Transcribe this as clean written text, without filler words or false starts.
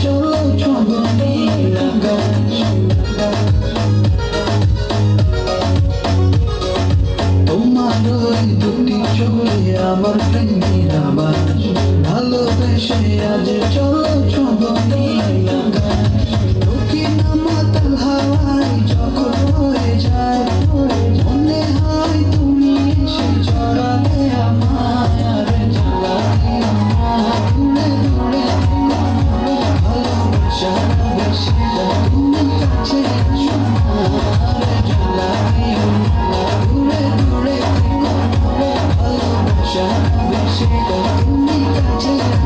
চলো চলো নীল আকাশ তোমার ওই দুটি চোখে আমার প্রেমের আবাস ভালোবেসে আজ চলো চলো নীল আকাশ দক্ষিণ মাতাল হাওয়ায় যখন হয়ে যায় মনে হয় তুমি এসে জড়ালে আমায় আর জ্বালালে আমায় দূরে দূরে ভালোবাসা বেশি তুমি কাছে এসো না আর জ্বালালে আমায় দূরে দূরে ভালোবাসা বেশি তুমি কাছে